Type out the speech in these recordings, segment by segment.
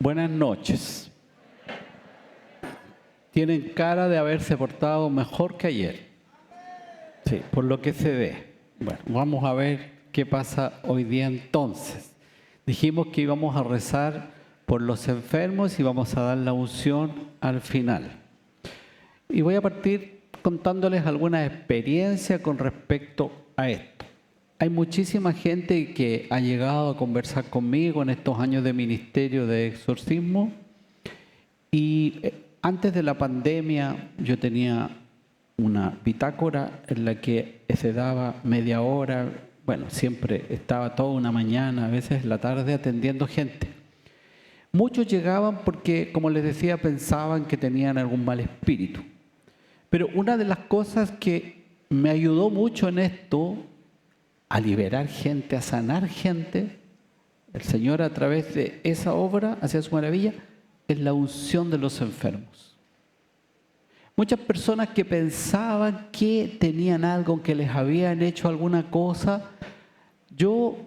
Buenas noches. Tienen cara de haberse portado mejor que ayer. Sí, por lo que se ve. Bueno, vamos a ver qué pasa hoy día entonces. Dijimos que íbamos a rezar por los enfermos y vamos a dar la unción al final. Y voy a partir contándoles alguna experiencia con respecto a esto. Hay muchísima gente que ha llegado a conversar conmigo en estos años de ministerio de exorcismo y antes de la pandemia yo tenía una bitácora en la que se daba media hora, bueno, siempre estaba toda una mañana, a veces la tarde atendiendo gente. Muchos llegaban porque, como les decía, pensaban que tenían algún mal espíritu. Pero una de las cosas que me ayudó mucho en esto, a liberar gente, a sanar gente, el Señor a través de esa obra hacía su maravilla, es la unción de los enfermos. Muchas personas que pensaban que tenían algo, que les habían hecho alguna cosa, yo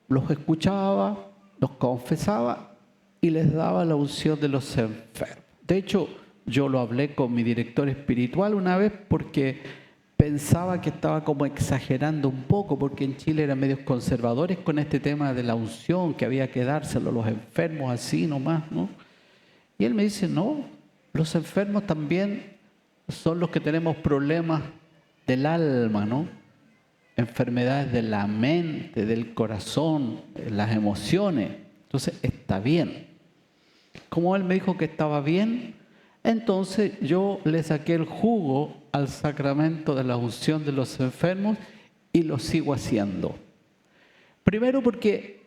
los escuchaba, los confesaba y les daba la unción de los enfermos. De hecho, yo lo hablé con mi director espiritual una vez porque pensaba que estaba como exagerando un poco, porque en Chile eran medios conservadores con este tema de la unción, que había que dárselo a los enfermos así nomás, ¿no? Y él me dice, no, los enfermos también son los que tenemos problemas del alma, ¿no? Enfermedades de la mente, del corazón, las emociones. Entonces, está bien. Como él me dijo que estaba bien, entonces yo le saqué el jugo al sacramento de la unción de los enfermos y lo sigo haciendo. Primero porque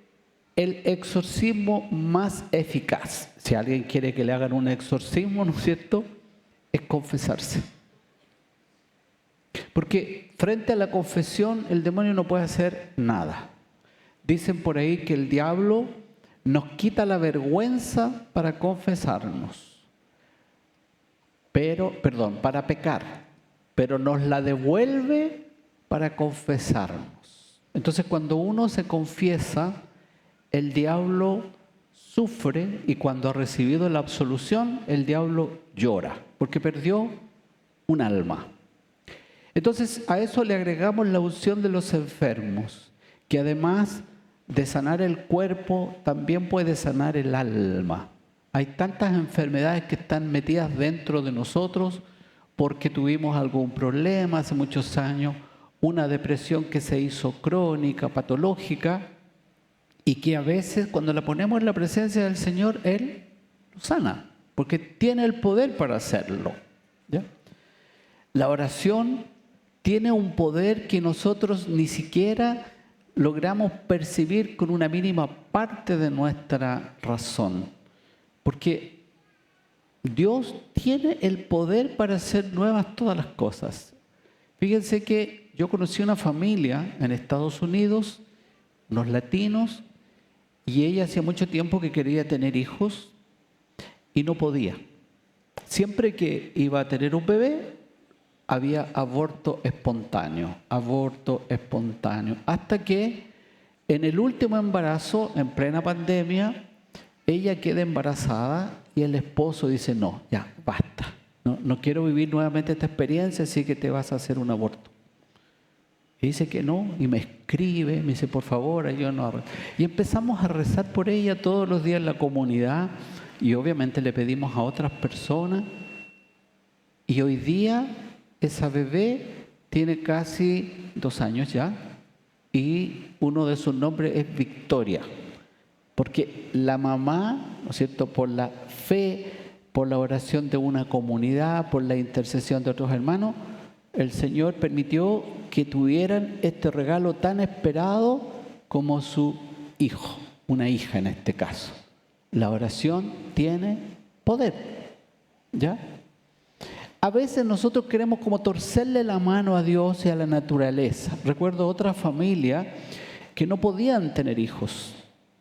el exorcismo más eficaz, si alguien quiere que le hagan un exorcismo, ¿no es cierto?, es confesarse. Porque frente a la confesión el demonio no puede hacer nada. Dicen por ahí que el diablo nos quita la vergüenza para confesarnos. Para pecar, pero nos la devuelve para confesarnos. Entonces, cuando uno se confiesa, el diablo sufre y cuando ha recibido la absolución, el diablo llora, porque perdió un alma. Entonces, a eso le agregamos la unción de los enfermos, que además de sanar el cuerpo, también puede sanar el alma. Hay tantas enfermedades que están metidas dentro de nosotros porque tuvimos algún problema hace muchos años, una depresión que se hizo crónica, patológica, y que a veces cuando la ponemos en la presencia del Señor, Él lo sana, porque tiene el poder para hacerlo, ¿ya? La oración tiene un poder que nosotros ni siquiera logramos percibir con una mínima parte de nuestra razón. Porque Dios tiene el poder para hacer nuevas todas las cosas. Fíjense que yo conocí una familia en Estados Unidos, unos latinos, y ella hacía mucho tiempo que quería tener hijos y no podía. Siempre que iba a tener un bebé, había aborto espontáneo, hasta que en el último embarazo, en plena pandemia, ella queda embarazada y el esposo dice, no, ya, basta. No quiero vivir nuevamente esta experiencia, así que te vas a hacer un aborto. Y dice que no, y me escribe, me dice, por favor, ayúdanos. Y empezamos a rezar por ella todos los días en la comunidad y obviamente le pedimos a otras personas. Y hoy día esa bebé tiene casi 2 años ya y uno de sus nombres es Victoria. Porque la mamá, ¿no es cierto?, por la fe, por la oración de una comunidad, por la intercesión de otros hermanos, el Señor permitió que tuvieran este regalo tan esperado como su hijo, una hija en este caso. La oración tiene poder, ¿ya? A veces nosotros queremos como torcerle la mano a Dios y a la naturaleza. Recuerdo otra familia que no podían tener hijos.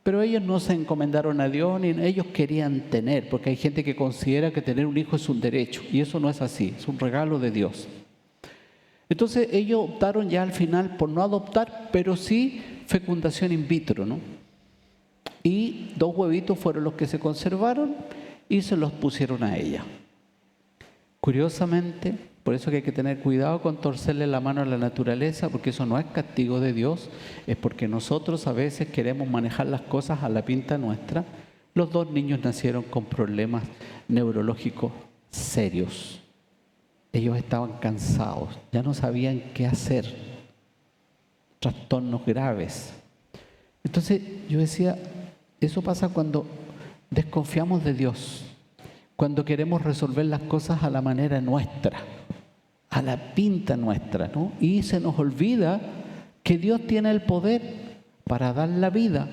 Pero ellos no se encomendaron a Dios, ni ellos querían tener, porque hay gente que considera que tener un hijo es un derecho, y eso no es así, es un regalo de Dios. Entonces ellos optaron ya al final por no adoptar, pero sí fecundación in vitro, ¿no? Y 2 huevitos fueron los que se conservaron y se los pusieron a ella. Curiosamente, por eso que hay que tener cuidado con torcerle la mano a la naturaleza, porque eso no es castigo de Dios, es porque nosotros a veces queremos manejar las cosas a la pinta nuestra. Los 2 niños nacieron con problemas neurológicos serios. Ellos estaban cansados, ya no sabían qué hacer, trastornos graves. Entonces yo decía, eso pasa cuando desconfiamos de Dios, cuando queremos resolver las cosas a la manera nuestra, a la pinta nuestra, ¿no? Y se nos olvida que Dios tiene el poder para dar la vida,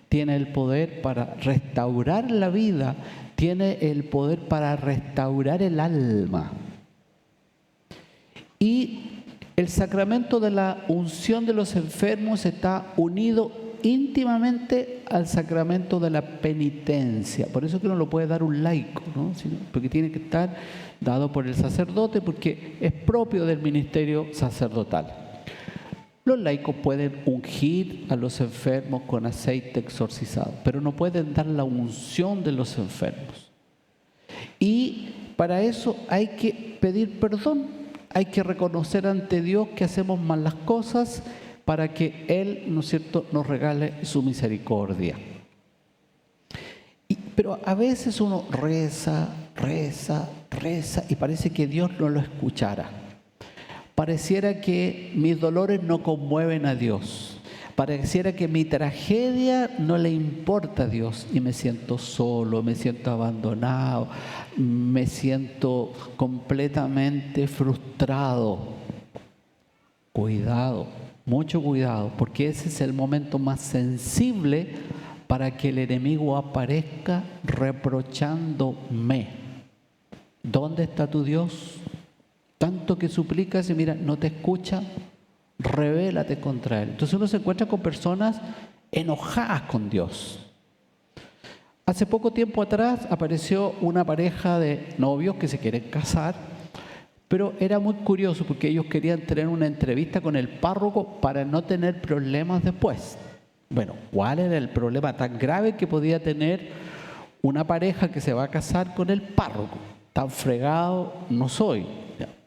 tiene el poder para restaurar la vida, tiene el poder para restaurar el alma. Y el sacramento de la unción de los enfermos está unido íntimamente al sacramento de la penitencia. Por eso que no lo puede dar un laico, ¿no? Porque tiene que estar dado por el sacerdote, porque es propio del ministerio sacerdotal. Los laicos pueden ungir a los enfermos con aceite exorcizado, pero no pueden dar la unción de los enfermos. Y para eso hay que pedir perdón. Hay que reconocer ante Dios que hacemos mal las cosas para que Él, ¿no es cierto?, nos regale su misericordia. Pero a veces uno reza y parece que Dios no lo escuchara. Pareciera que mis dolores no conmueven a Dios. Pareciera que mi tragedia no le importa a Dios y me siento solo, me siento abandonado, me siento completamente frustrado. Cuidado, mucho cuidado, porque ese es el momento más sensible para que el enemigo aparezca reprochándome. ¿Dónde está tu Dios? Tanto que suplicas y mira, no te escucha. Rebélate contra Él. Entonces uno se encuentra con personas enojadas con Dios. Hace poco tiempo atrás apareció una pareja de novios que se quieren casar, pero era muy curioso porque ellos querían tener una entrevista con el párroco para no tener problemas después. Bueno, ¿cuál era el problema tan grave que podía tener una pareja que se va a casar con el párroco? Tan fregado no soy.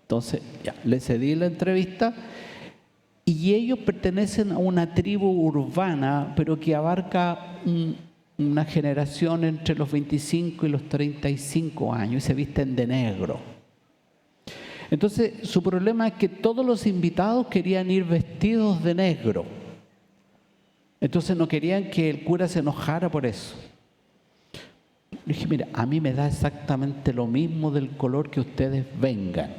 Entonces, le cedí la entrevista. Y ellos pertenecen a una tribu urbana, pero que abarca una generación entre los 25 y los 35 años y se visten de negro. Entonces, su problema es que todos los invitados querían ir vestidos de negro. Entonces, no querían que el cura se enojara por eso. Le dije, mira, a mí me da exactamente lo mismo del color que ustedes vengan.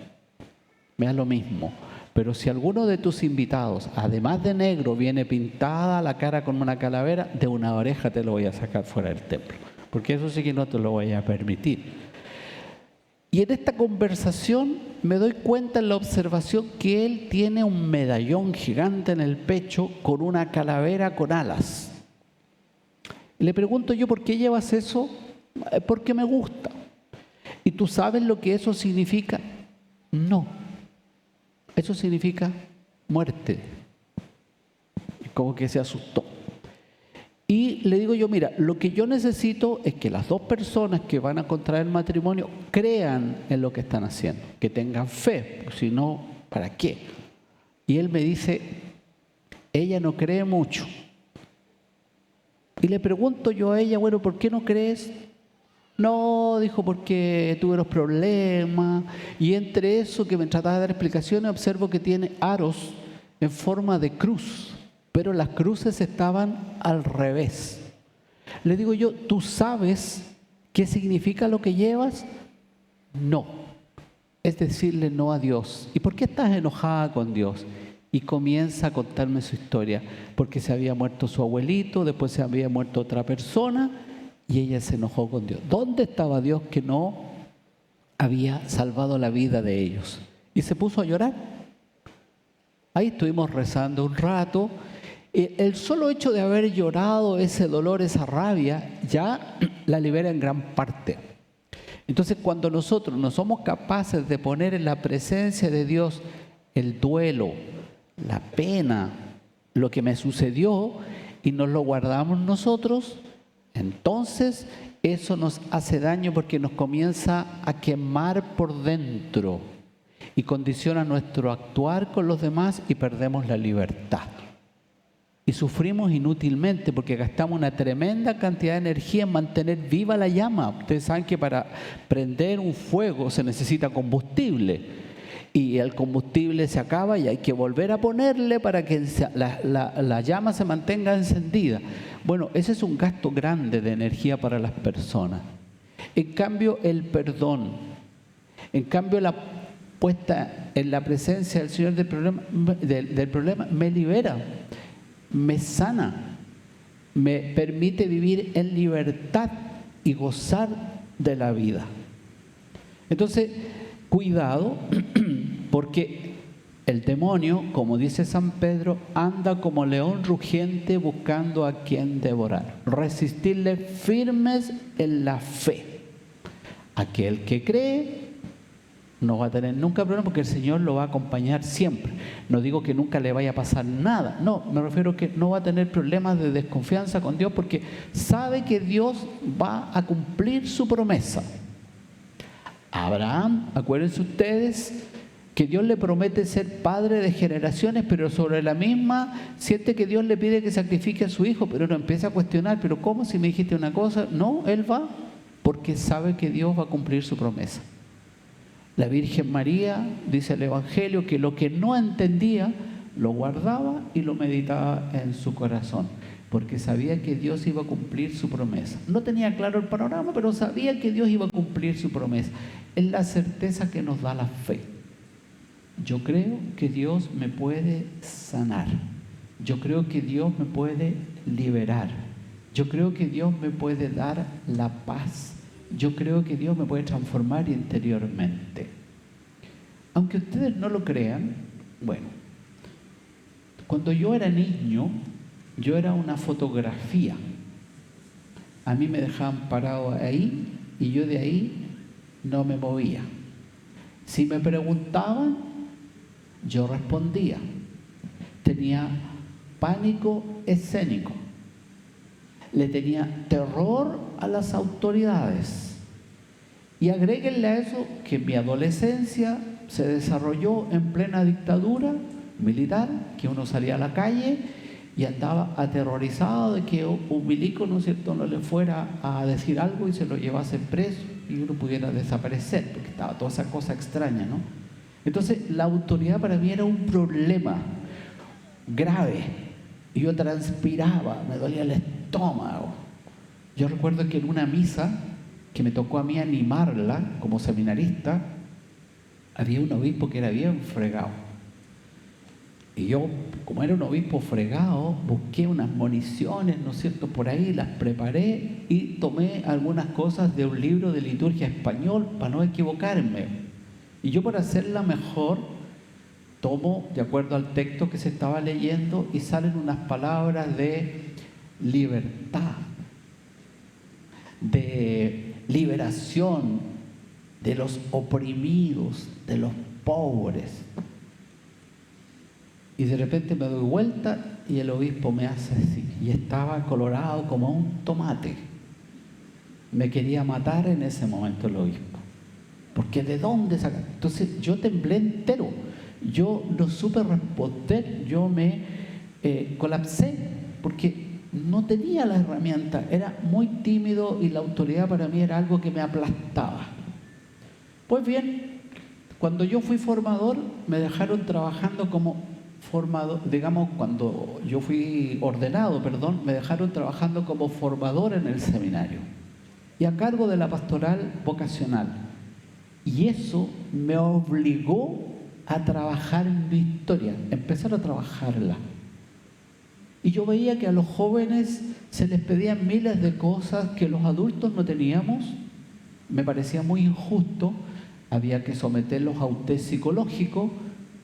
Me da lo mismo. Pero si alguno de tus invitados, además de negro, viene pintada la cara con una calavera, de una oreja te lo voy a sacar fuera del templo. Porque eso sí que no te lo voy a permitir. Y en esta conversación me doy cuenta en la observación que él tiene un medallón gigante en el pecho con una calavera con alas. Le pregunto yo, ¿por qué llevas eso? Porque me gusta. ¿Y tú sabes lo que eso significa? No. Eso significa muerte. Como que se asustó. Y le digo yo, mira, lo que yo necesito es que las 2 personas que van a contraer matrimonio crean en lo que están haciendo, que tengan fe, si no, ¿para qué? Y él me dice, ella no cree mucho. Y le pregunto yo a ella, bueno, ¿por qué no crees? No, dijo, porque tuve los problemas. Y entre eso que me trataba de dar explicaciones, observo que tiene aros en forma de cruz, pero las cruces estaban al revés. Le digo yo, ¿tú sabes qué significa lo que llevas? No. Es decirle no a Dios. ¿Y por qué estás enojada con Dios? Y comienza a contarme su historia, porque se había muerto su abuelito, después se había muerto otra persona, y ella se enojó con Dios. ¿Dónde estaba Dios que no había salvado la vida de ellos? Y se puso a llorar. Ahí estuvimos rezando un rato. El solo hecho de haber llorado ese dolor, esa rabia, ya la libera en gran parte. Entonces, cuando nosotros no somos capaces de poner en la presencia de Dios el duelo, la pena, lo que me sucedió, y nos lo guardamos nosotros, Entonces, eso nos hace daño porque nos comienza a quemar por dentro y condiciona nuestro actuar con los demás y perdemos la libertad. Y sufrimos inútilmente porque gastamos una tremenda cantidad de energía en mantener viva la llama. Ustedes saben que para prender un fuego se necesita combustible. Y el combustible se acaba y hay que volver a ponerle para que la llama se mantenga encendida. Bueno, ese es un gasto grande de energía para las personas. En cambio, el perdón, en cambio la puesta en la presencia del Señor del problema me libera, me sana, me permite vivir en libertad y gozar de la vida. Entonces, cuidado, porque el demonio, como dice San Pedro, anda como león rugiente buscando a quien devorar. Resistirle firmes en la fe. Aquel que cree no va a tener nunca problema porque el Señor lo va a acompañar siempre. No digo que nunca le vaya a pasar nada, no, me refiero a que no va a tener problemas de desconfianza con Dios porque sabe que Dios va a cumplir su promesa. Abraham, acuérdense ustedes que Dios le promete ser padre de generaciones, pero sobre la misma siente que Dios le pide que sacrifique a su hijo, pero no empieza a cuestionar, pero ¿cómo si me dijiste una cosa? No, él va porque sabe que Dios va a cumplir su promesa. La Virgen María, dice el Evangelio, que lo que no entendía lo guardaba y lo meditaba en su corazón, porque sabía que Dios iba a cumplir su promesa. No tenía claro el panorama, pero sabía que Dios iba a cumplir su promesa. Es la certeza que nos da la fe. Yo creo que Dios me puede sanar. Yo creo que Dios me puede liberar. Yo creo que Dios me puede dar la paz. Yo creo que Dios me puede transformar interiormente. Aunque ustedes no lo crean, bueno, cuando yo era niño, yo era una fotografía. A mí me dejaban parado ahí y yo de ahí no me movía. Si me preguntaban, yo respondía. Tenía pánico escénico. Le tenía terror a las autoridades. Y agréguenle a eso que mi adolescencia se desarrolló en plena dictadura militar, que uno salía a la calle y andaba aterrorizado de que un milico, ¿no es cierto?, no le fuera a decir algo y se lo llevase preso y uno pudiera desaparecer, porque estaba toda esa cosa extraña, ¿no? Entonces, la autoridad para mí era un problema grave. Y yo transpiraba, me dolía el estómago. Yo recuerdo que en una misa, que me tocó a mí animarla como seminarista, había un obispo que era bien fregado. Y yo, como era un obispo fregado, busqué unas municiones, ¿no es cierto?, por ahí, las preparé y tomé algunas cosas de un libro de liturgia español para no equivocarme. Y yo, para hacerla mejor, tomo de acuerdo al texto que se estaba leyendo y salen unas palabras de libertad, de liberación de los oprimidos, de los pobres. Y de repente me doy vuelta y el obispo me hace así. Y estaba colorado como un tomate. Me quería matar en ese momento el obispo. Porque ¿de dónde sacar? Entonces yo temblé entero. Yo no supe responder. Yo me colapsé porque no tenía la herramienta. Era muy tímido y la autoridad para mí era algo que me aplastaba. Pues bien, cuando yo fui formador, me dejaron trabajando como formador, digamos, cuando yo fui ordenado, me dejaron trabajando como formador en el seminario y a cargo de la pastoral vocacional. Y eso me obligó a trabajar en mi historia, empezar a trabajarla. Y yo veía que a los jóvenes se les pedían miles de cosas que los adultos no teníamos. Me parecía muy injusto. Había que someterlos a un test psicológico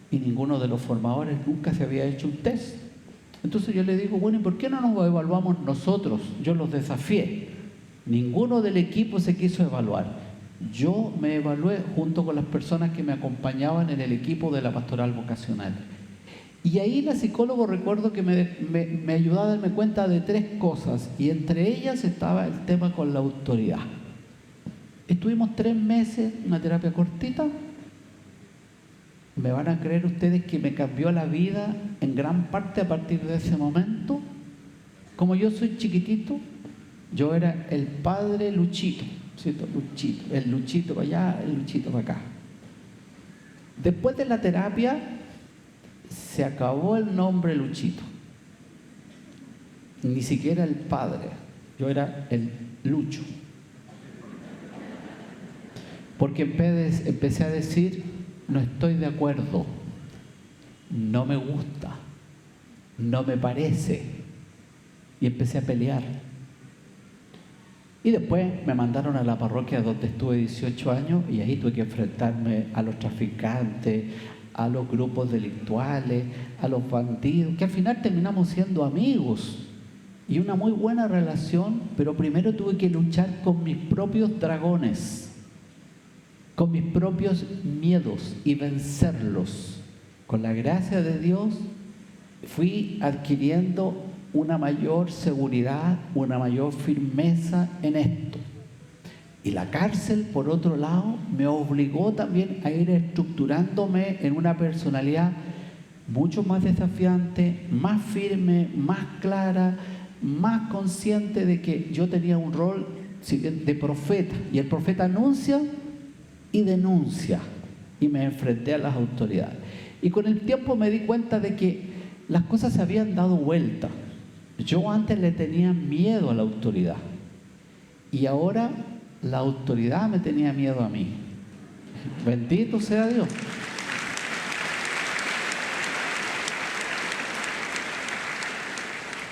y ninguno de los formadores nunca se había hecho un test. Entonces yo le digo, bueno, ¿y por qué no nos evaluamos nosotros? Yo los desafié. Ninguno del equipo se quiso evaluar. Yo me evalué junto con las personas que me acompañaban en el equipo de la pastoral vocacional. Y ahí la psicóloga recuerdo que me ayudó a darme cuenta de 3 cosas, y entre ellas estaba el tema con la autoridad. Estuvimos 3 meses, una terapia cortita. ¿Me van a creer ustedes que me cambió la vida en gran parte a partir de ese momento? Como yo soy chiquitito, yo era el padre Luchito, ¿cierto? Luchito, el Luchito para allá, el Luchito para acá. Después de la terapia, se acabó el nombre Luchito. Ni siquiera el padre, yo era el Lucho. Porque empecé a decir, no estoy de acuerdo, no me gusta, no me parece. Y empecé a pelear. Y después me mandaron a la parroquia donde estuve 18 años y ahí tuve que enfrentarme a los traficantes, a los grupos delictuales, a los bandidos, que al final terminamos siendo amigos y una muy buena relación, pero primero tuve que luchar con mis propios dragones, con mis propios miedos y vencerlos. Con la gracia de Dios fui adquiriendo una mayor seguridad, una mayor firmeza en esto. Y la cárcel, por otro lado, me obligó también a ir estructurándome en una personalidad mucho más desafiante, más firme, más clara, más consciente de que yo tenía un rol de profeta. Y el profeta anuncia y denuncia. Y me enfrenté a las autoridades. Y con el tiempo me di cuenta de que las cosas se habían dado vuelta. Yo antes le tenía miedo a la autoridad y ahora la autoridad me tenía miedo a mí. Bendito sea Dios.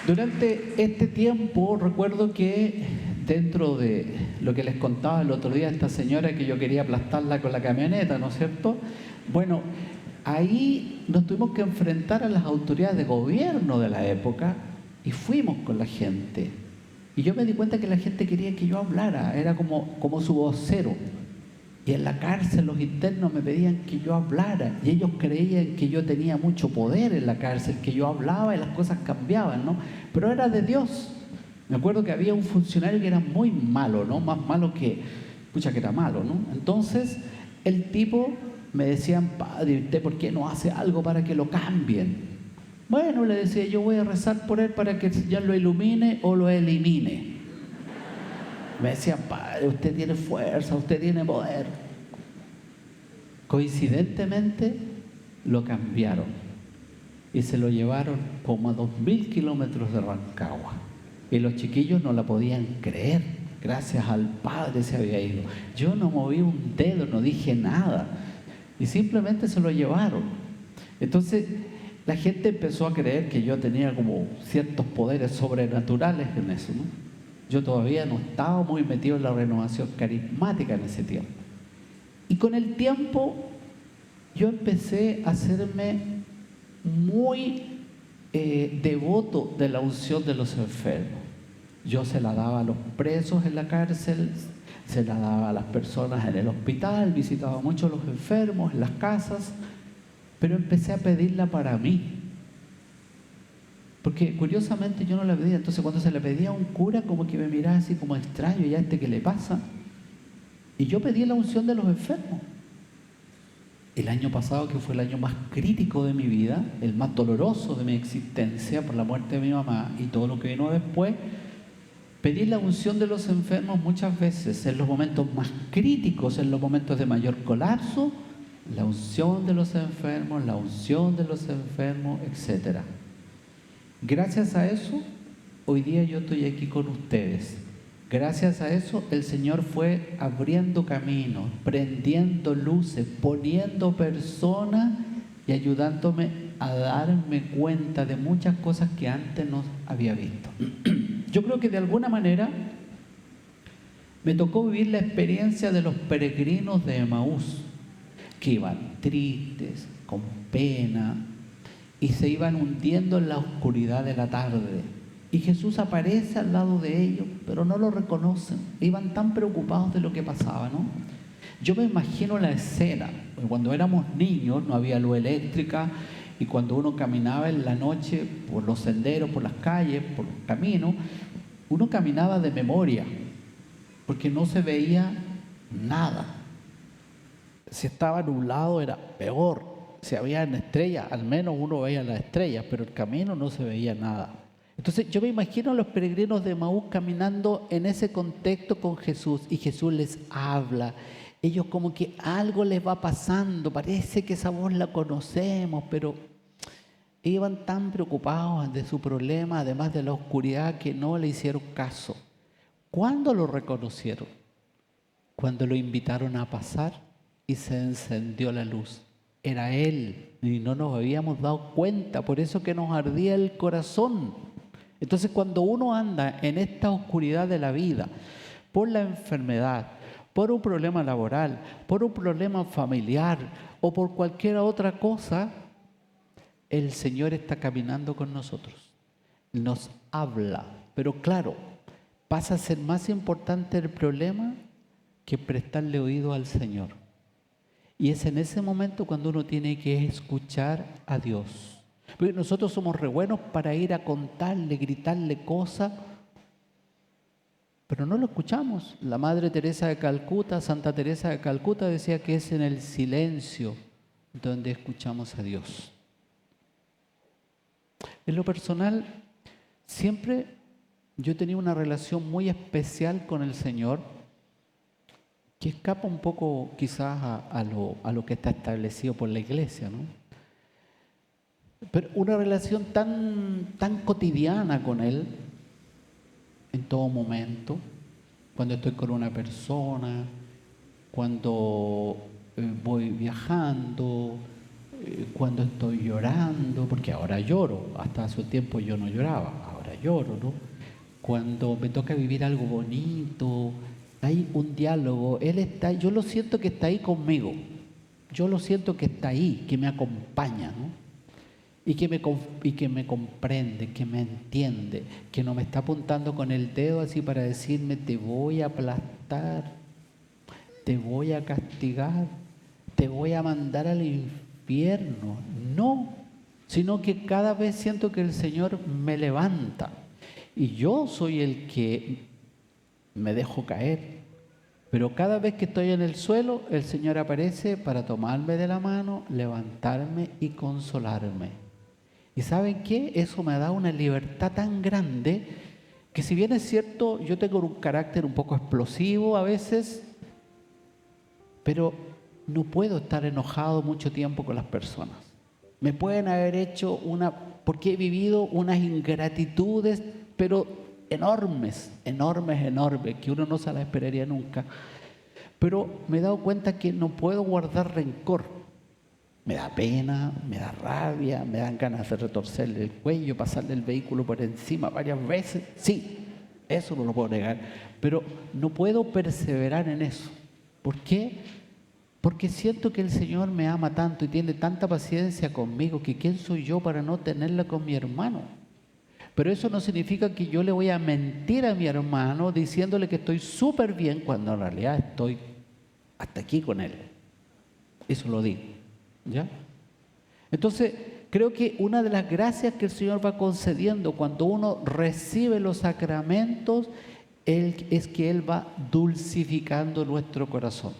Durante este tiempo recuerdo que dentro de lo que les contaba el otro día, esta señora que yo quería aplastarla con la camioneta, ¿no es cierto? Bueno, ahí nos tuvimos que enfrentar a las autoridades de gobierno de la época. Y fuimos con la gente. Y yo me di cuenta que la gente quería que yo hablara. Era como su vocero. Y en la cárcel los internos me pedían que yo hablara. Y ellos creían que yo tenía mucho poder en la cárcel, que yo hablaba y las cosas cambiaban, ¿no? Pero era de Dios. Me acuerdo que había un funcionario que era muy malo, ¿no? Más malo que... Pucha, que era malo, ¿no? Entonces, el tipo me decía, padre, ¿usted por qué no hace algo para que lo cambien? Bueno, le decía, yo voy a rezar por él para que el Señor lo ilumine o lo elimine. Me decían, padre, usted tiene fuerza, usted tiene poder. Coincidentemente, lo cambiaron y se lo llevaron como a 2000 kilómetros de Rancagua. Y los chiquillos no la podían creer. Gracias al Padre se había ido. Yo no moví un dedo, no dije nada. Y simplemente se lo llevaron. Entonces, la gente empezó a creer que yo tenía como ciertos poderes sobrenaturales en eso, ¿no? Yo todavía no estaba muy metido en la renovación carismática en ese tiempo. Y con el tiempo yo empecé a hacerme muy devoto de la unción de los enfermos. Yo se la daba a los presos en la cárcel, se la daba a las personas en el hospital, visitaba mucho a los enfermos en las casas, pero empecé a pedirla para mí. Porque curiosamente yo no la pedía. Entonces cuando se la pedía a un cura, como que me miraba así como extraño, ¿y a este qué le pasa? Y yo pedí la unción de los enfermos. El año pasado, que fue el año más crítico de mi vida, el más doloroso de mi existencia por la muerte de mi mamá y todo lo que vino después, pedí la unción de los enfermos muchas veces, en los momentos más críticos, en los momentos de mayor colapso, la unción de los enfermos, la unción de los enfermos, etc. Gracias a eso, hoy día yo estoy aquí con ustedes. Gracias a eso, el Señor fue abriendo caminos, prendiendo luces, poniendo personas y ayudándome a darme cuenta de muchas cosas que antes no había visto. Yo creo que de alguna manera me tocó vivir la experiencia de los peregrinos de Emaús, que iban tristes, con pena, y se iban hundiendo en la oscuridad de la tarde. Y Jesús aparece al lado de ellos, pero no lo reconocen. Iban tan preocupados de lo que pasaba, ¿no? Yo me imagino la escena, porque cuando éramos niños no había luz eléctrica, y cuando uno caminaba en la noche por los senderos, por las calles, por los caminos, uno caminaba de memoria, porque no se veía nada. Si estaba nublado era peor, si había estrellas, al menos uno veía las estrellas, pero el camino no se veía nada. Entonces yo me imagino a los peregrinos de Emaús caminando en ese contexto con Jesús, y Jesús les habla. Ellos como que algo les va pasando, parece que esa voz la conocemos, pero iban tan preocupados de su problema, además de la oscuridad, que no le hicieron caso. ¿Cuándo lo reconocieron? Cuando lo invitaron a pasar y se encendió la luz. Era Él y no nos habíamos dado cuenta, por eso que nos ardía el corazón. Entonces, cuando uno anda en esta oscuridad de la vida, por la enfermedad, por un problema laboral, por un problema familiar o por cualquier otra cosa, el Señor está caminando con nosotros, nos habla, pero claro, pasa a ser más importante el problema que prestarle oído al Señor. Y es en ese momento cuando uno tiene que escuchar a Dios. Porque nosotros somos re buenos para ir a contarle, gritarle cosas, pero no lo escuchamos. La Madre Teresa de Calcuta, Santa Teresa de Calcuta decía que es en el silencio donde escuchamos a Dios. En lo personal, siempre yo he tenido una relación muy especial con el Señor, que escapa un poco quizás a lo que está establecido por la Iglesia, ¿no? Pero una relación tan cotidiana con Él, en todo momento, cuando estoy con una persona, cuando voy viajando, cuando estoy llorando, porque ahora lloro, hasta hace un tiempo yo no lloraba, ahora lloro, ¿no? Cuando me toca vivir algo bonito, hay un diálogo, Él está, yo lo siento que está ahí conmigo, yo lo siento que está ahí, que me acompaña, ¿no? Y que me comprende, que me entiende, que no me está apuntando con el dedo así para decirme te voy a aplastar, te voy a castigar, te voy a mandar al infierno. No, sino que cada vez siento que el Señor me levanta y yo soy el que me dejo caer. Pero cada vez que estoy en el suelo, el Señor aparece para tomarme de la mano, levantarme y consolarme. ¿Y saben qué? Eso me da una libertad tan grande que, si bien es cierto, yo tengo un carácter un poco explosivo a veces, pero no puedo estar enojado mucho tiempo con las personas. Me pueden haber hecho porque he vivido unas ingratitudes, pero enormes, que uno no se las esperaría nunca. Pero me he dado cuenta que no puedo guardar rencor. Me da pena, me da rabia, me dan ganas de retorcerle el cuello, pasarle el vehículo por encima varias veces. Sí, eso no lo puedo negar, pero no puedo perseverar en eso. ¿Por qué? Porque siento que el Señor me ama tanto y tiene tanta paciencia conmigo, que ¿quién soy yo para no tenerla con mi hermano? Pero eso no significa que yo le voy a mentir a mi hermano diciéndole que estoy súper bien cuando en realidad estoy hasta aquí con él. Eso lo digo. ¿Ya? Entonces, creo que una de las gracias que el Señor va concediendo cuando uno recibe los sacramentos es que Él va dulcificando nuestro corazón.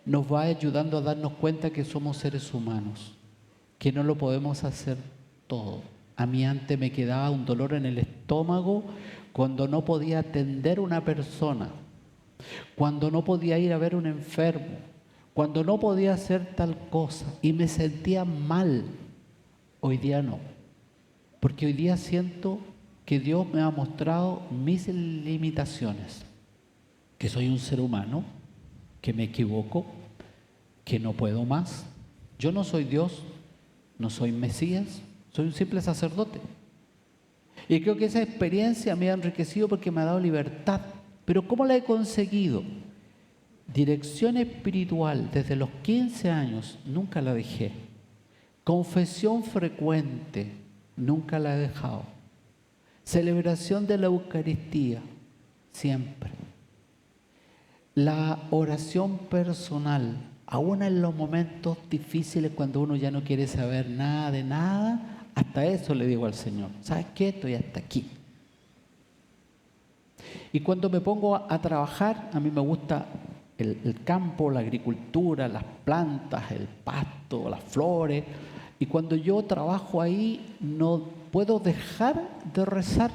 Nos va ayudando a darnos cuenta que somos seres humanos, que no lo podemos hacer todo. A mí antes me quedaba un dolor en el estómago cuando no podía atender a una persona, cuando no podía ir a ver a un enfermo, cuando no podía hacer tal cosa y me sentía mal. Hoy día no, porque hoy día siento que Dios me ha mostrado mis limitaciones, que soy un ser humano, que me equivoco, que no puedo más. Yo no soy Dios, no soy Mesías, soy un simple sacerdote. Y creo que esa experiencia me ha enriquecido porque me ha dado libertad. Pero ¿cómo la he conseguido? Dirección espiritual desde los 15 años, nunca la dejé. Confesión frecuente, nunca la he dejado. Celebración de la Eucaristía, siempre. La oración personal, Aún en los momentos difíciles, cuando uno ya no quiere saber nada de nada, hasta eso le digo al Señor, ¿sabes qué? Estoy hasta aquí. Y cuando me pongo a trabajar, a mí me gusta el campo, la agricultura, las plantas, el pasto, las flores. Y cuando yo trabajo ahí, no puedo dejar de rezar,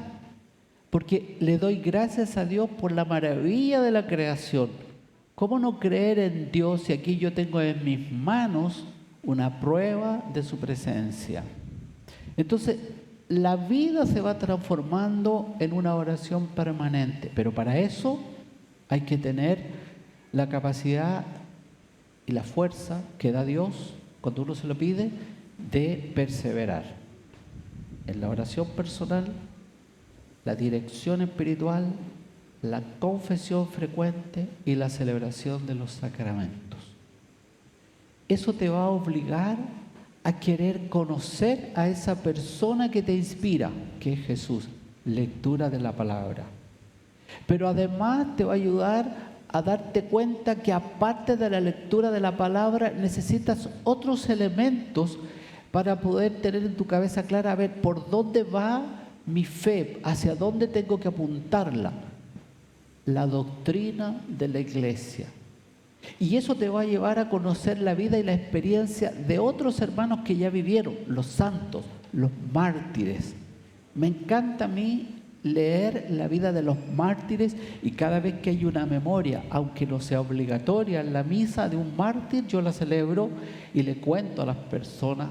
porque le doy gracias a Dios por la maravilla de la creación. ¿Cómo no creer en Dios si aquí yo tengo en mis manos una prueba de su presencia? Entonces, la vida se va transformando en una oración permanente, pero para eso hay que tener la capacidad y la fuerza que da Dios cuando uno se lo pide de perseverar en la oración personal, la dirección espiritual, la confesión frecuente y la celebración de los sacramentos. Eso te va a obligar a querer conocer a esa persona que te inspira, que es Jesús, lectura de la palabra. Pero además te va a ayudar a darte cuenta que aparte de la lectura de la palabra, necesitas otros elementos para poder tener en tu cabeza clara, a ver, por dónde va mi fe, hacia dónde tengo que apuntarla. La doctrina de la iglesia. Y eso te va a llevar a conocer la vida y la experiencia de otros hermanos que ya vivieron, los santos, los mártires. Me encanta a mí leer la vida de los mártires, y cada vez que hay una memoria, aunque no sea obligatoria, en la misa de un mártir, yo la celebro y le cuento a las personas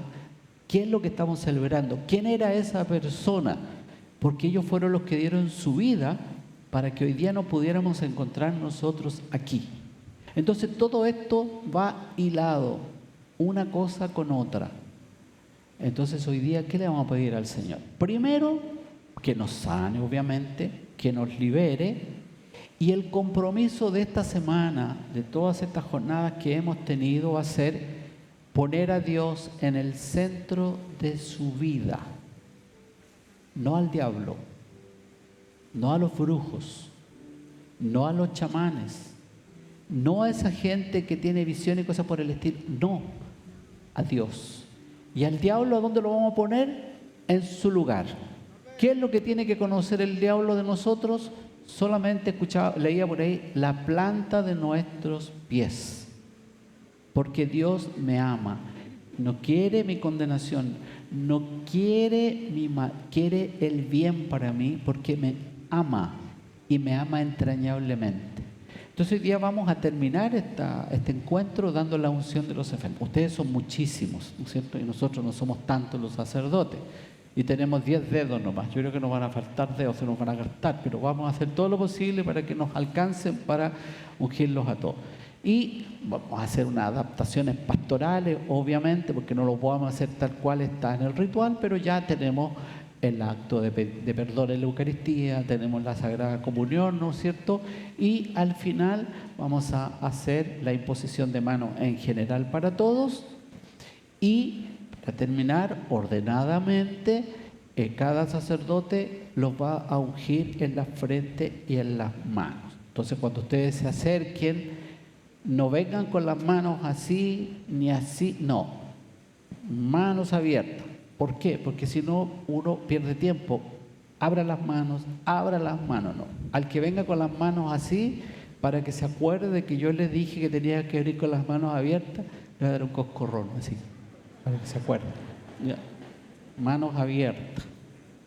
qué es lo que estamos celebrando, quién era esa persona, porque ellos fueron los que dieron su vida para que hoy día nos pudiéramos encontrar nosotros aquí. Entonces todo esto va hilado, una cosa con otra. Entonces hoy día, ¿qué le vamos a pedir al Señor? Primero, que nos sane, obviamente, que nos libere. Y el compromiso de esta semana, de todas estas jornadas que hemos tenido, va a ser poner a Dios en el centro de su vida. No al diablo, no a los brujos, no a los chamanes, no a esa gente que tiene visión y cosas por el estilo, no, a Dios. ¿Y al diablo a dónde lo vamos a poner? En su lugar. ¿Qué es lo que tiene que conocer el diablo de nosotros? Solamente leía por ahí, la planta de nuestros pies. Porque Dios me ama, no quiere mi condenación, no quiere quiere el bien para mí, porque me ama y me ama entrañablemente. Entonces hoy día vamos a terminar este encuentro dando la unción de los enfermos. Ustedes son muchísimos, ¿no es cierto? Y nosotros no somos tantos los sacerdotes. Y tenemos 10 dedos nomás. Yo creo que nos van a faltar dedos, se nos van a gastar, pero vamos a hacer todo lo posible para que nos alcancen para ungirlos a todos. Y vamos a hacer unas adaptaciones pastorales, obviamente, porque no lo podemos hacer tal cual está en el ritual, pero ya tenemos el acto de perdón en la Eucaristía, tenemos la Sagrada Comunión, ¿no es cierto? Y al final vamos a hacer la imposición de manos en general para todos. Y para terminar, ordenadamente, cada sacerdote los va a ungir en la frente y en las manos. Entonces, cuando ustedes se acerquen, no vengan con las manos así ni así, no. Manos abiertas. ¿Por qué? Porque si no, uno pierde tiempo. Abra las manos, no. Al que venga con las manos así, para que se acuerde de que yo le dije que tenía que venir con las manos abiertas, le voy a dar un coscorrón, así, para que se acuerde. Ya. Manos abiertas,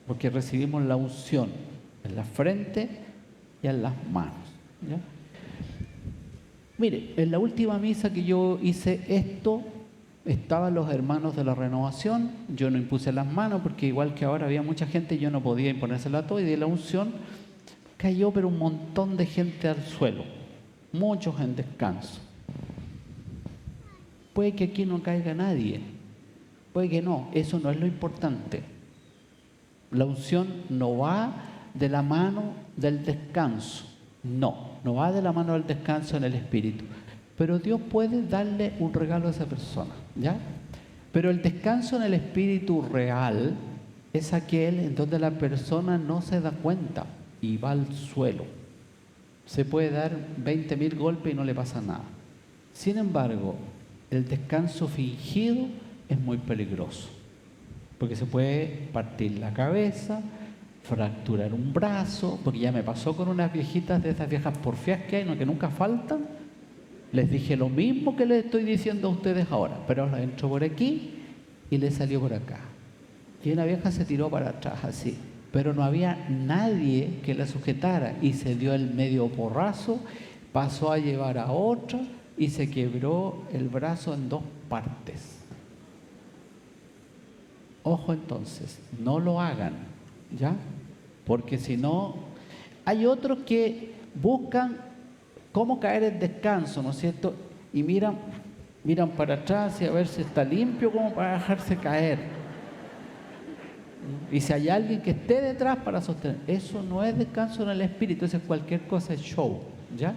porque recibimos la unción en la frente y en las manos. ¿Ya? Mire, en la última misa que yo hice esto, estaban los hermanos de la Renovación. Yo no impuse las manos porque igual que ahora había mucha gente, yo no podía imponérsela a todos, y de la unción cayó pero un montón de gente al suelo, muchos en descanso. Puede que aquí no caiga nadie, puede que no, eso no es lo importante. La unción no va de la mano del descanso, no va de la mano del descanso en el espíritu. Pero Dios puede darle un regalo a esa persona, ¿ya? Pero el descanso en el espíritu real es aquel en donde la persona no se da cuenta y va al suelo. Se puede dar 20.000 golpes y no le pasa nada. Sin embargo, el descanso fingido es muy peligroso, porque se puede partir la cabeza, fracturar un brazo, porque ya me pasó con unas viejitas de esas viejas porfias que hay, ¿no?, que nunca faltan. Les dije lo mismo que les estoy diciendo a ustedes ahora, pero ahora entró por aquí y le salió por acá. Y una vieja se tiró para atrás así, pero no había nadie que la sujetara y se dio el medio porrazo, pasó a llevar a otra y se quebró el brazo en 2 partes. Ojo entonces, no lo hagan, ¿ya? Porque si no, hay otros que buscan cómo caer en descanso, ¿no es cierto? Y miran para atrás y a ver si está limpio como para dejarse caer. Y si hay alguien que esté detrás para sostener, eso no es descanso en el espíritu, eso es cualquier cosa, es show, ¿ya?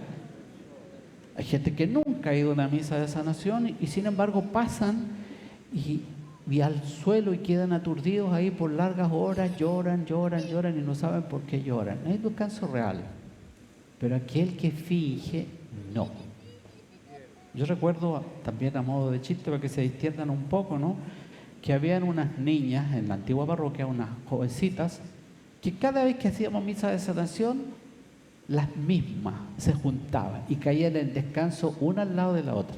Hay gente que nunca ha ido a una misa de sanación y sin embargo pasan y al suelo y quedan aturdidos ahí por largas horas, lloran y no saben por qué lloran. No es descanso real. Pero aquel que finge, no. Yo recuerdo también a modo de chiste, para que se distiendan un poco, ¿no?, que habían unas niñas en la antigua parroquia, unas jovencitas, que cada vez que hacíamos misa de sanación, las mismas se juntaban y caían en descanso una al lado de la otra.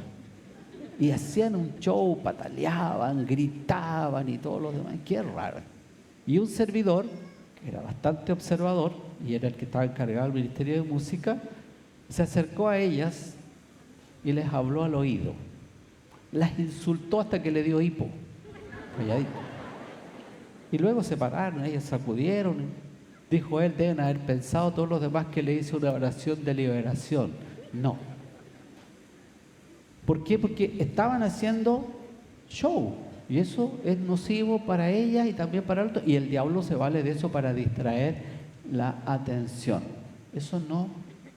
Y hacían un show, pataleaban, gritaban y todo lo demás. Qué raro. Y un servidor, que era bastante observador, y era el que estaba encargado del Ministerio de Música, se acercó a ellas y les habló al oído. Las insultó hasta que le dio hipo. Calladito. Y luego se pararon, ellas sacudieron. Dijo él, deben haber pensado todos los demás que le hice una oración de liberación. No. ¿Por qué? Porque estaban haciendo show. Y eso es nocivo para ellas y también para otros. Y el diablo se vale de eso para distraer la atención. Eso no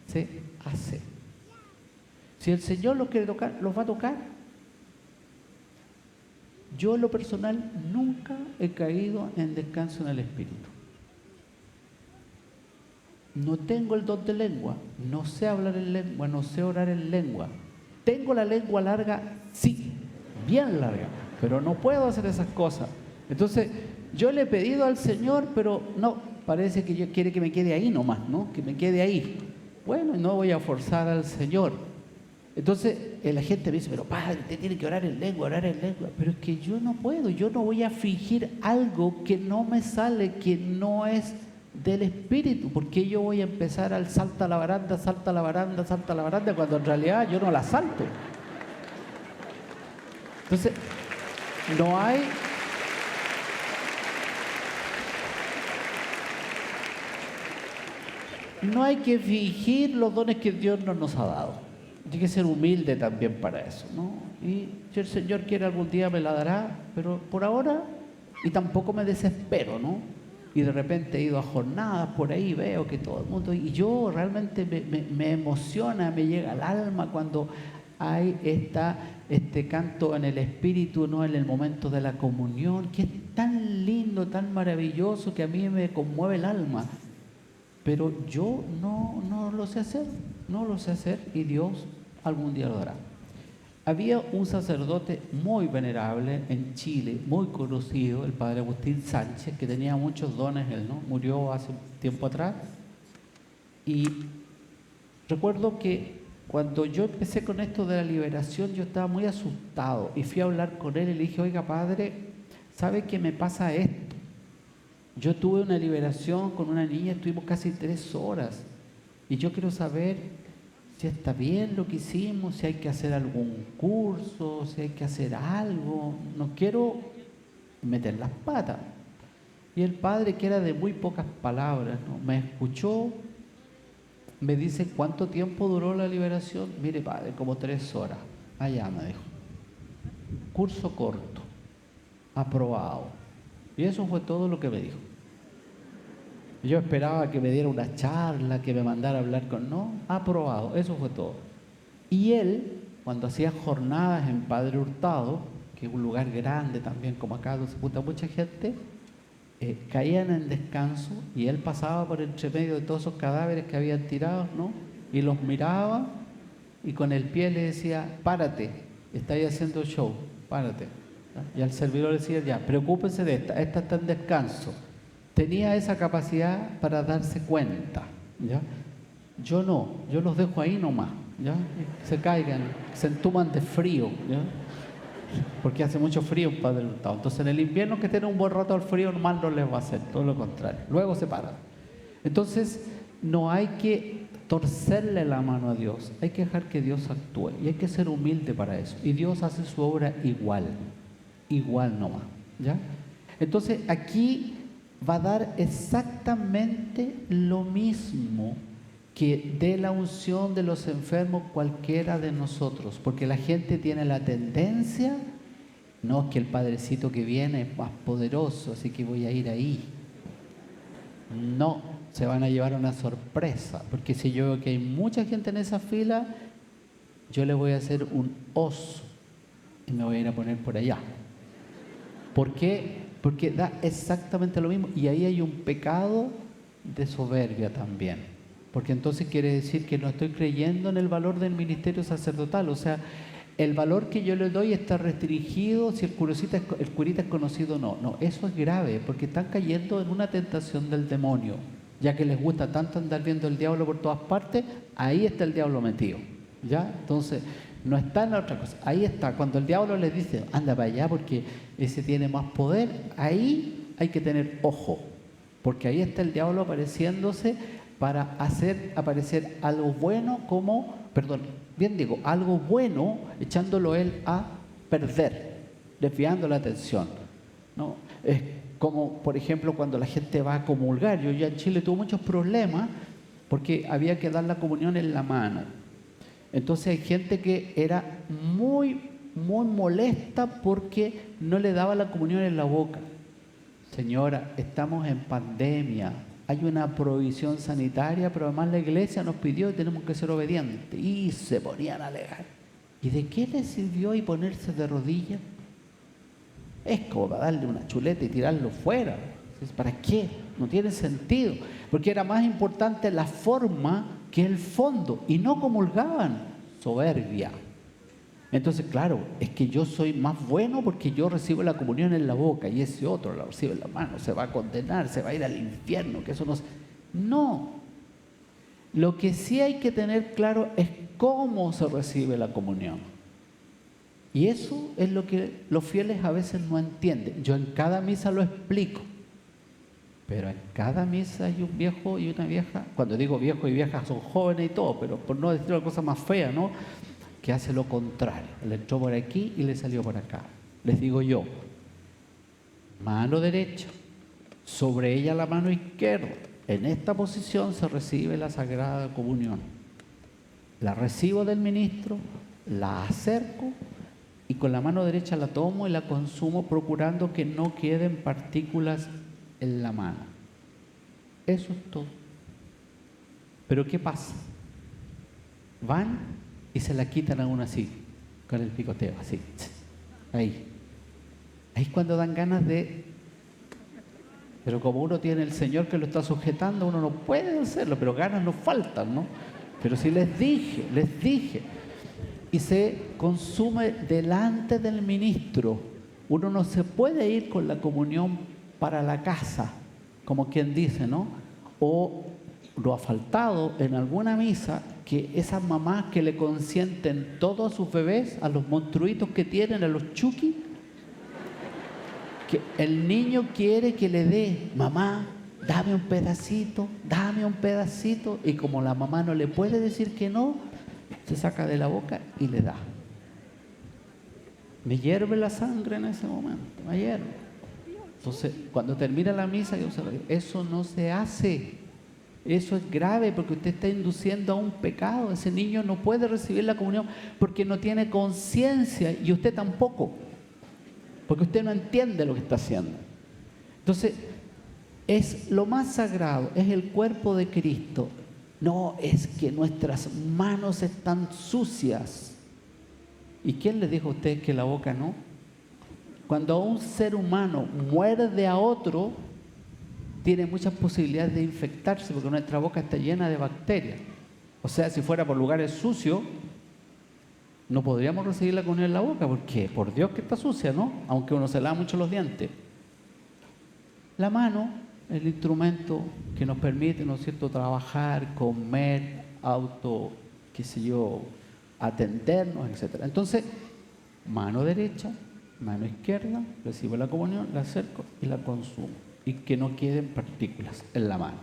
se hace. Si el Señor los quiere tocar, los va a tocar. Yo en lo personal nunca he caído en descanso en el espíritu. No tengo el don de lengua, no sé hablar en lengua, no sé orar en lengua. ¿Tengo la lengua larga? Sí, bien larga, pero no puedo hacer esas cosas. Entonces, yo le he pedido al Señor, pero no, parece que quiere que me quede ahí nomás, ¿no? Que me quede ahí. Bueno, no voy a forzar al Señor. Entonces, la gente me dice, pero padre, usted tiene que orar en lengua. Pero es que yo no puedo, yo no voy a fingir algo que no me sale, que no es del espíritu, porque yo voy a empezar al salta la baranda, cuando en realidad yo no la salto. Entonces, no hay que fingir los dones que Dios no nos ha dado. Hay que ser humilde también para eso, ¿no? Y si el Señor quiere algún día me la dará, pero por ahora, y tampoco me desespero, ¿no? Y de repente he ido a jornadas por ahí, veo que todo el mundo, y yo realmente me emociona, me llega al alma cuando hay este canto en el espíritu, ¿no?, en el momento de la comunión, que es tan lindo, tan maravilloso, que a mí me conmueve el alma. Pero yo no lo sé hacer, y Dios algún día lo hará. Había un sacerdote muy venerable en Chile, muy conocido, el padre Agustín Sánchez, que tenía muchos dones él, ¿no? Murió hace un tiempo atrás. Y recuerdo que cuando yo empecé con esto de la liberación, yo estaba muy asustado y fui a hablar con él y le dije, oiga padre, ¿sabe qué me pasa esto? Yo tuve una liberación con una niña, estuvimos casi 3 horas y yo quiero saber si está bien lo que hicimos, si hay que hacer algún curso, si hay que hacer algo. No quiero meter las patas. Y el padre, que era de muy pocas palabras, ¿no?, me escuchó, me dice, ¿cuánto tiempo duró la liberación? Mire padre, como 3 horas. Allá me dijo. Curso corto, aprobado. Y eso fue todo lo que me dijo. Yo esperaba que me diera una charla, que me mandara a hablar con... No, aprobado, eso fue todo. Y él, cuando hacía jornadas en Padre Hurtado, que es un lugar grande también, como acá, donde se junta mucha gente, caían en descanso y él pasaba por entre medio de todos esos cadáveres que habían tirado, ¿no?, y los miraba y con el pie le decía, párate, estáis haciendo show, párate. ¿Ya? Y al servidor le decía, ya, preocúpese de esta está en descanso. Tenía esa capacidad para darse cuenta, ¿ya? Yo no, yo los dejo ahí nomás, ¿ya? Se caigan, se entuman de frío, ¿ya? Porque hace mucho frío en Padre Hurtado. Entonces en el invierno que tiene un buen rato al frío, mal no les va a hacer, todo lo contrario. Luego se paran. Entonces no hay que torcerle la mano a Dios, hay que dejar que Dios actúe y hay que ser humilde para eso. Y Dios hace su obra igual nomás, ¿ya? Entonces aquí va a dar exactamente lo mismo que de la unción de los enfermos cualquiera de nosotros, porque la gente tiene la tendencia, no es que el padrecito que viene es más poderoso, así que voy a ir ahí. No, se van a llevar una sorpresa, porque si yo veo que hay mucha gente en esa fila, yo le voy a hacer un oso y me voy a ir a poner por allá. ¿Por qué? Porque da exactamente lo mismo y ahí hay un pecado de soberbia también. Porque entonces quiere decir que no estoy creyendo en el valor del ministerio sacerdotal. O sea, el valor que yo le doy está restringido si el curita es conocido o no. No, eso es grave porque están cayendo en una tentación del demonio. Ya que les gusta tanto andar viendo el diablo por todas partes, ahí está el diablo metido. ¿Ya? Entonces, no está en la otra cosa. Ahí está. Cuando el diablo les dice, anda para allá porque ese tiene más poder, ahí hay que tener ojo. Porque ahí está el diablo apareciéndose para hacer aparecer algo bueno algo bueno, echándolo él a perder, desviando la atención, ¿no? Es como, por ejemplo, cuando la gente va a comulgar. Yo ya en Chile tuve muchos problemas porque había que dar la comunión en la mano. Entonces hay gente que era muy molesta porque no le daba la comunión en la boca. Señora, estamos en pandemia. Hay una provisión sanitaria, pero además la iglesia nos pidió y tenemos que ser obedientes. Y se ponían a alegar. ¿Y de qué le sirvió ahí ponerse de rodillas? Es como para darle una chuleta y tirarlo fuera. ¿Para qué? No tiene sentido. Porque era más importante la forma que el fondo. Y no comulgaban. Soberbia. Entonces, claro, es que yo soy más bueno porque yo recibo la comunión en la boca y ese otro la recibe en la mano, se va a condenar, se va a ir al infierno, que eso no... No. Lo que sí hay que tener claro es cómo se recibe la comunión. Y eso es lo que los fieles a veces no entienden. Yo en cada misa lo explico, pero en cada misa hay un viejo y una vieja. Cuando digo viejo y vieja son jóvenes y todo, pero por no decir una cosa más fea, ¿no?, que hace lo contrario. Le entró por aquí y le salió por acá. Les digo yo, mano derecha, sobre ella la mano izquierda. En esta posición se recibe la Sagrada Comunión. La recibo del ministro, la acerco y con la mano derecha la tomo y la consumo procurando que no queden partículas en la mano. Eso es todo. Pero ¿qué pasa? Van y se la quitan a uno así, con el picoteo, así. Ahí. Ahí es cuando dan ganas de... Pero como uno tiene el Señor que lo está sujetando, uno no puede hacerlo, pero ganas no faltan, ¿no? Pero sí les dije. Y se consume delante del ministro. Uno no se puede ir con la comunión para la casa, como quien dice, ¿no? O lo ha faltado en alguna misa, que esas mamás que le consienten todo a sus bebés, a los monstruitos que tienen, a los chuquis, que el niño quiere que le dé, mamá, dame un pedacito, y como la mamá no le puede decir que no, se saca de la boca y le da. Me hierve la sangre en ese momento, me hierve. Entonces, cuando termina la misa, eso no se hace. Eso es grave porque usted está induciendo a un pecado. Ese niño no puede recibir la comunión porque no tiene conciencia y usted tampoco, porque usted no entiende lo que está haciendo. Entonces, es lo más sagrado, es el cuerpo de Cristo. No es que nuestras manos están sucias. ¿Y quién les dijo a ustedes que la boca no? Cuando un ser humano muerde a otro, tiene muchas posibilidades de infectarse porque nuestra boca está llena de bacterias. O sea, si fuera por lugares sucios, no podríamos recibir la comunión en la boca, porque por Dios que está sucia, ¿no? Aunque uno se lava mucho los dientes. La mano, el instrumento que nos permite, ¿no es cierto?, trabajar, comer, qué sé yo, atendernos, etc. Entonces, mano derecha, mano izquierda, recibo la comunión, la acerco y la consumo. Y que no queden partículas en la mano.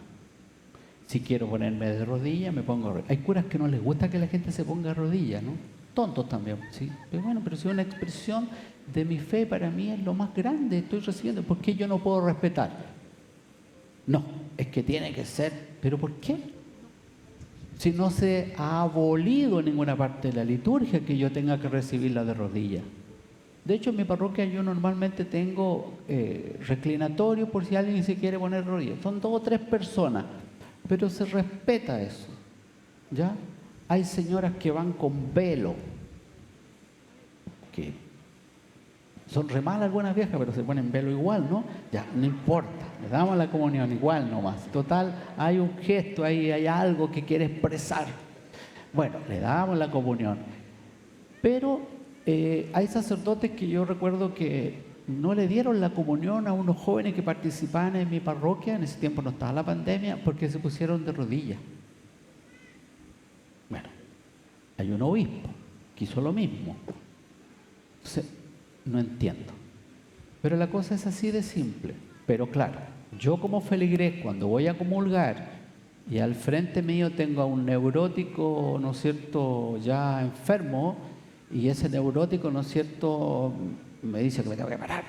Si quiero ponerme de rodillas, me pongo de rodillas. Hay curas que no les gusta que la gente se ponga de rodillas, ¿no? Tontos también, ¿sí? Pero bueno, pero si es una expresión de mi fe, para mí es lo más grande, estoy recibiendo. ¿Por qué yo no puedo respetar? No, es que tiene que ser. ¿Pero por qué? Si no se ha abolido en ninguna parte de la liturgia que yo tenga que recibirla de rodillas. De hecho, en mi parroquia yo normalmente tengo reclinatorio por si alguien se quiere poner de rodillas. Son 2 o 3 personas, pero se respeta eso, ¿ya? Hay señoras que van con velo, que son re malas algunas viejas, pero se ponen velo igual, ¿no? Ya, no importa, le damos la comunión igual nomás. Total, hay un gesto, hay algo que quiere expresar. Bueno, le damos la comunión. Pero hay sacerdotes que yo recuerdo que no le dieron la comunión a unos jóvenes que participaban en mi parroquia, en ese tiempo no estaba la pandemia, porque se pusieron de rodillas. Bueno, hay un obispo que hizo lo mismo. Entonces, no entiendo. Pero la cosa es así de simple. Pero claro, yo como feligrés, cuando voy a comulgar y al frente mío tengo a un neurótico, ¿no es cierto?, ya enfermo, y ese neurótico, ¿no es cierto?, me dice que me tengo que parar,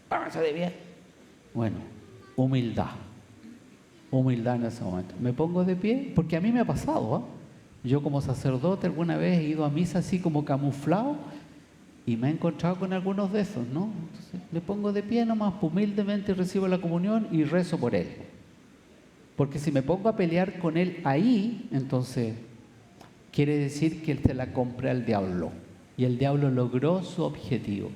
póngase de pie. Bueno, humildad en ese momento. Me pongo de pie, porque a mí me ha pasado, ¿eh? Yo como sacerdote alguna vez he ido a misa así como camuflado y me he encontrado con algunos de esos, ¿no? Entonces me pongo de pie nomás, humildemente recibo la comunión y rezo por él. Porque si me pongo a pelear con él ahí, entonces quiere decir que él se la compré al diablo. Y el diablo logró su objetivo.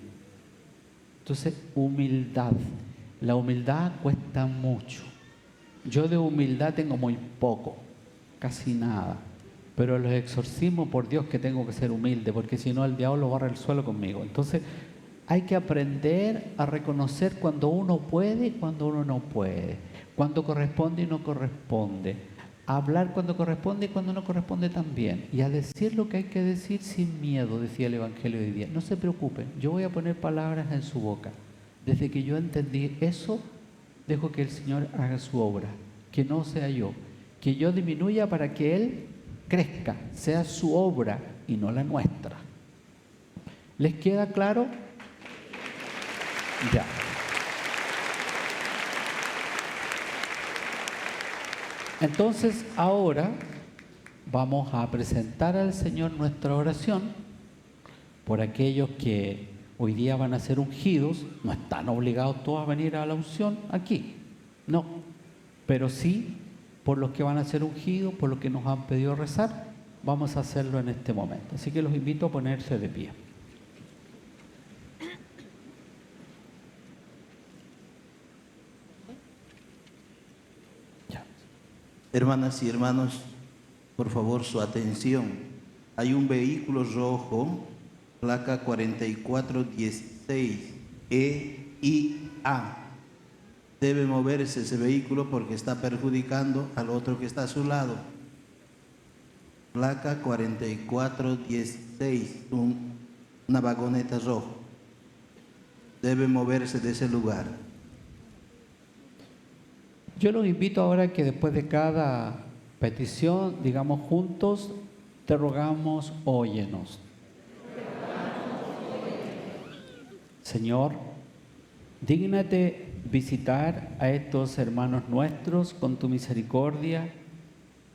Entonces, humildad. La humildad cuesta mucho. Yo de humildad tengo muy poco, casi nada. Pero los exorcismos, por Dios que tengo que ser humilde, porque si no el diablo barra el suelo conmigo. Entonces, hay que aprender a reconocer cuando uno puede y cuando uno no puede. Cuando corresponde y no corresponde. A hablar cuando corresponde y cuando no corresponde también. Y a decir lo que hay que decir sin miedo, decía el Evangelio de hoy día. No se preocupen, yo voy a poner palabras en su boca. Desde que yo entendí eso, dejo que el Señor haga su obra. Que no sea yo. Que yo disminuya para que Él crezca. Sea su obra y no la nuestra. ¿Les queda claro? Ya. Entonces, ahora vamos a presentar al Señor nuestra oración por aquellos que hoy día van a ser ungidos. No están obligados todos a venir a la unción aquí, no, pero sí por los que van a ser ungidos, por los que nos han pedido rezar, vamos a hacerlo en este momento. Así que los invito a ponerse de pie. Hermanas y hermanos, por favor, su atención. Hay un vehículo rojo, placa 4416 EIA. Debe moverse ese vehículo porque está perjudicando al otro que está a su lado. Placa 4416, una vagoneta roja. Debe moverse de ese lugar. Yo los invito ahora que después de cada petición, digamos juntos, te rogamos, óyenos. Señor, dígnate visitar a estos hermanos nuestros con tu misericordia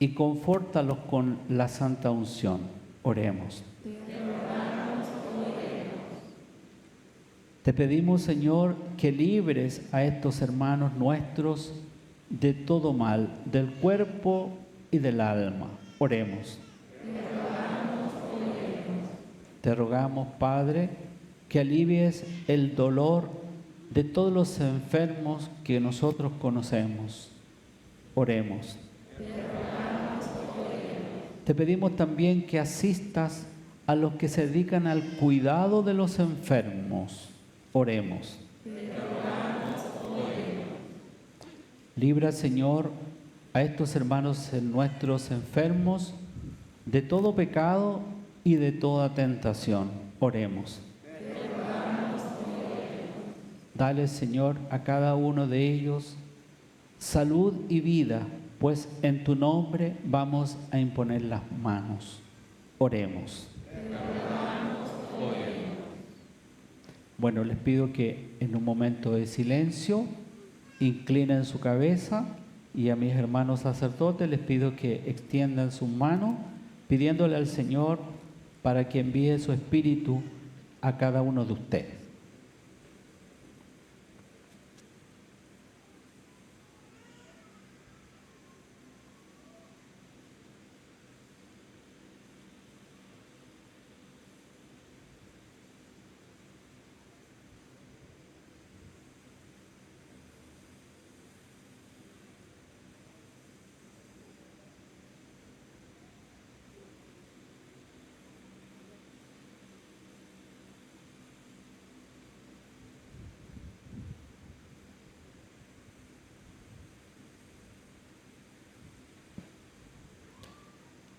y confórtalos con la santa unción. Oremos. Te pedimos, Señor, que libres a estos hermanos nuestros de todo mal, del cuerpo y del alma. Oremos. Te rogamos, Padre, que alivies el dolor de todos los enfermos que nosotros conocemos. Oremos. Te pedimos también que asistas a los que se dedican al cuidado de los enfermos. Oremos. Libra, Señor, a estos hermanos nuestros enfermos de todo pecado y de toda tentación. Oremos. Dale, Señor, a cada uno de ellos salud y vida, pues en tu nombre vamos a imponer las manos. Oremos. Bueno, les pido que en un momento de silencio inclinen su cabeza, y a mis hermanos sacerdotes les pido que extiendan sus manos pidiéndole al Señor para que envíe su espíritu a cada uno de ustedes.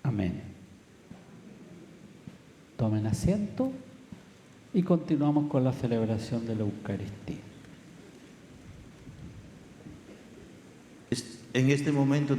Amén. Tomen asiento y continuamos con la celebración de la Eucaristía. En este momento